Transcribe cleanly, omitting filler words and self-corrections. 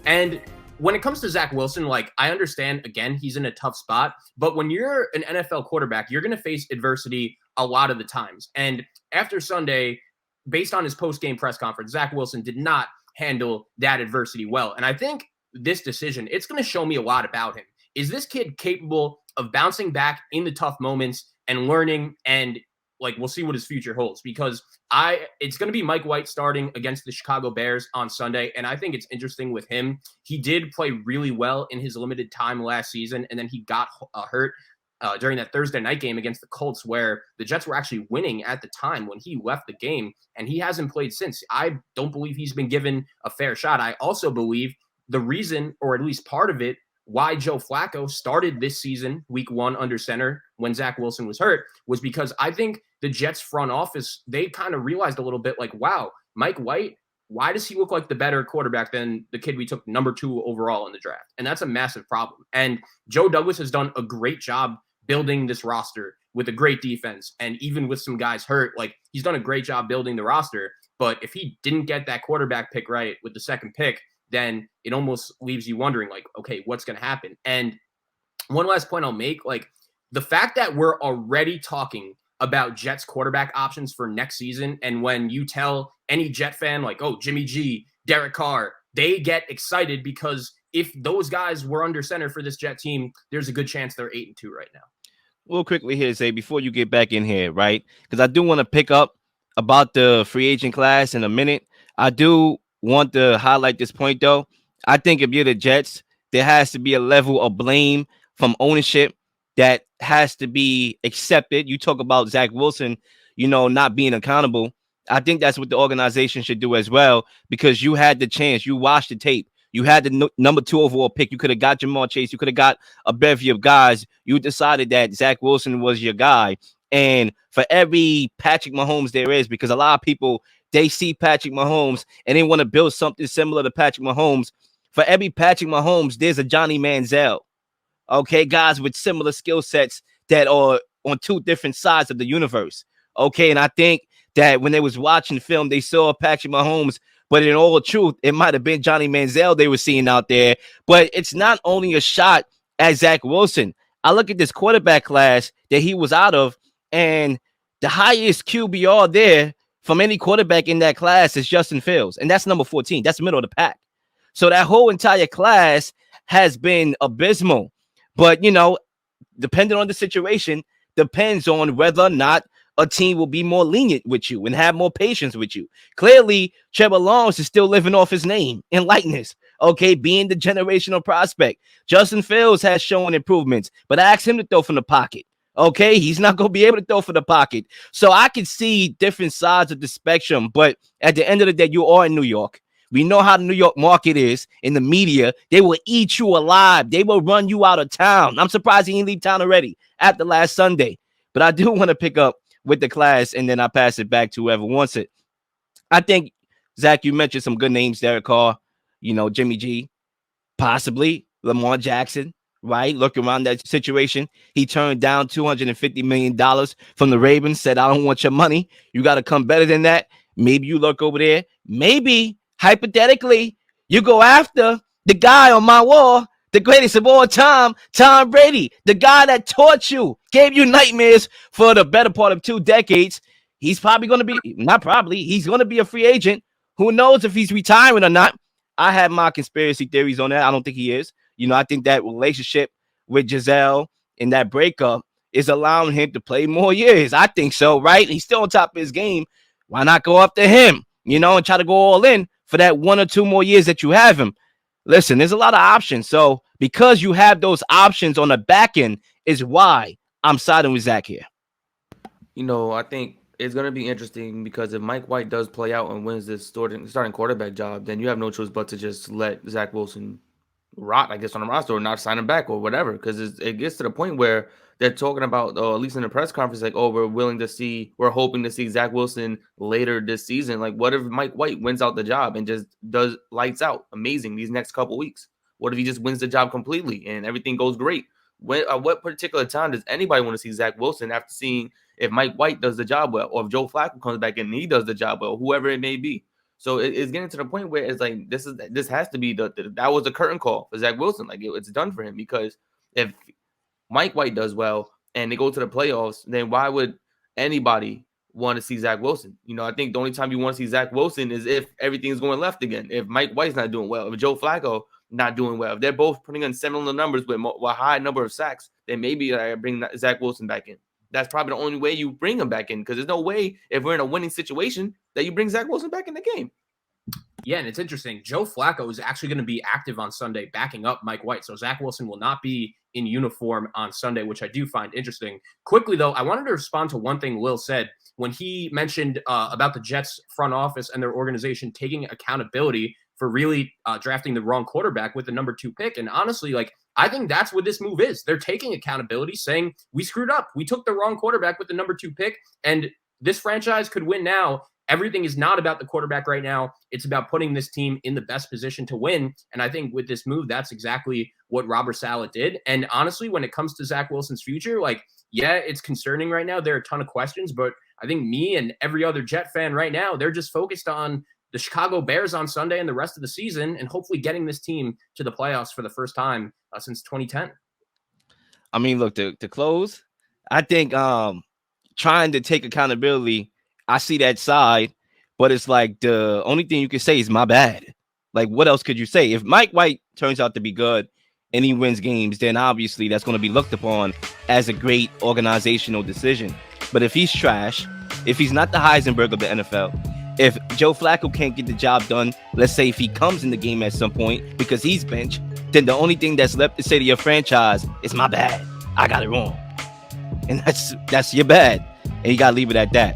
And when it comes to Zach Wilson, like, I understand, again, he's in a tough spot, but when you're an NFL quarterback, you're going to face adversity a lot of the times. And after Sunday, based on his post-game press conference, Zach Wilson did not handle that adversity well. And I think this decision, it's going to show me a lot about him. Is this kid capable of bouncing back in the tough moments and learning? And like, we'll see what his future holds, because it's going to be Mike White starting against the Chicago Bears on Sunday. And I think it's interesting with him. He did play really well in his limited time last season, and then he got hurt during that Thursday night game against the Colts, where the Jets were actually winning at the time when he left the game, and he hasn't played since. I don't believe he's been given a fair shot. I also believe the reason, or at least part of it, why Joe Flacco started this season, week 1 under center when Zach Wilson was hurt, was because I think the Jets front office, they kind of realized a little bit like, wow, Mike White, why does he look like the better quarterback than the kid we took number 2 overall in the draft? And that's a massive problem. And Joe Douglas has done a great job building this roster with a great defense. And even with some guys hurt, like, he's done a great job building the roster. But if he didn't get that quarterback pick right with the second pick, then it almost leaves you wondering, like, okay, what's going to happen? And one last point I'll make, like, the fact that we're already talking about Jets quarterback options for next season, and when you tell any Jet fan, like, oh, Jimmy G, Derek Carr, they get excited, because if those guys were under center for this Jet team, there's a good chance they're 8-2 right now. Real quickly here, Zay, before you get back in here, right? Because I do want to pick up about the free agent class in a minute. I do want to highlight this point, though. I think if you're the Jets, there has to be a level of blame from ownership that has to be accepted. You talk about Zach Wilson, not being accountable. I think that's what the organization should do as well, because you had the chance. You watched the tape. You had the number 2 overall pick. You could have got Jamar Chase. You could have got a bevy of guys. You decided that Zach Wilson was your guy. And for every Patrick Mahomes there is, because a lot of people, they see Patrick Mahomes and they want to build something similar to Patrick Mahomes. For every Patrick Mahomes, there's a Johnny Manziel. Okay, guys with similar skill sets that are on 2 different sides of the universe. Okay, and I think that when they was watching film, they saw Patrick Mahomes, but in all truth, it might have been Johnny Manziel they were seeing out there. But it's not only a shot at Zach Wilson. I look at this quarterback class that he was out of, and the highest QBR there from any quarterback in that class is Justin Fields, and that's number 14. That's the middle of the pack. So that whole entire class has been abysmal. But, depending on the situation, depends on whether or not a team will be more lenient with you and have more patience with you. Clearly, Trevor Lawrence is still living off his name and likeness, okay, being the generational prospect. Justin Fields has shown improvements, but I asked him to throw from the pocket. Okay, he's not going to be able to throw from the pocket. So I can see different sides of the spectrum, but at the end of the day, you are in New York. We know how the New York market is in the media. They will eat you alive. They will run you out of town. I'm surprised he didn't leave town already after last Sunday. But I do want to pick up with the class, and then I pass it back to whoever wants it. I think, Zach, you mentioned some good names, Derek Carr, Jimmy G, possibly Lamar Jackson, right? Look around that situation. He turned down $250 million from the Ravens, said, I don't want your money. You got to come better than that. Maybe you look over there. Maybe, hypothetically, you go after the guy on my wall, the greatest of all time, Tom Brady, the guy that taught you, gave you nightmares for the better part of 2 decades. He's probably going to be, not probably, he's going to be a free agent. Who knows if he's retiring or not? I have my conspiracy theories on that. I don't think he is. I think that relationship with Giselle and that breakup is allowing him to play more years. I think so, right? He's still on top of his game. Why not go after him, and try to go all in for that 1 or 2 more years that you have him? Listen, there's a lot of options. So because you have those options on the back end is why I'm siding with Zach here. I think it's going to be interesting, because if Mike White does play out and wins this starting quarterback job, then you have no choice but to just let Zach Wilson rot, I guess, on the roster, or not sign him back or whatever. Because it gets to the point where they're talking about, at least in the press conference, like, oh, we're hoping to see Zach Wilson later this season. Like, what if Mike White wins out the job and just does lights out amazing these next couple weeks? What if he just wins the job completely and everything goes great? At what particular time does anybody want to see Zach Wilson after seeing if Mike White does the job well, or if Joe Flacco comes back and he does the job well, whoever it may be? So it's getting to the point where it's like this has to be that was the curtain call for Zac Wilson. Like it's done for him, because if Mike White does well and they go to the playoffs, then why would anybody want to see Zac Wilson? You know, I think the only time you want to see Zac Wilson is if everything's going left again. If Mike White's not doing well, if Joe Flacco not doing well, if they're both putting in similar numbers with a high number of sacks, then maybe bring Zac Wilson back in. That's probably the only way you bring him back in, because there's no way, if we're in a winning situation, that you bring Zac Wilson back in the game. Yeah, and it's interesting. Joe Flacco is actually going to be active on Sunday, backing up Mike White. So Zac Wilson will not be in uniform on Sunday, which I do find interesting. Quickly, though, I wanted to respond to one thing Will said when he mentioned about the Jets front office and their organization taking accountability for really drafting the wrong quarterback with the number 2 pick. And honestly, like, I think that's what this move is. They're taking accountability, saying, we screwed up. We took the wrong quarterback with the number 2 pick, and this franchise could win now. Everything is not about the quarterback right now. It's about putting this team in the best position to win. And I think with this move, that's exactly what Robert Saleh did. And honestly, when it comes to Zac Wilson's future, like, yeah, it's concerning right now. There are a ton of questions, but I think me and every other Jet fan right now, they're just focused on the Chicago Bears on Sunday and the rest of the season, and hopefully getting this team to the playoffs for the first time since 2010. I mean, look, to close, I think trying to take accountability, I see that side, but it's like the only thing you can say is my bad. Like, what else could you say? If Mike White turns out to be good and he wins games, then obviously that's going to be looked upon as a great organizational decision. But if he's trash, if he's not the Heisenberg of the NFL, if Joe Flacco can't get the job done, let's say if he comes in the game at some point because he's benched, then the only thing that's left to say to your franchise is my bad. I got it wrong. And that's your bad. And you got to leave it at that.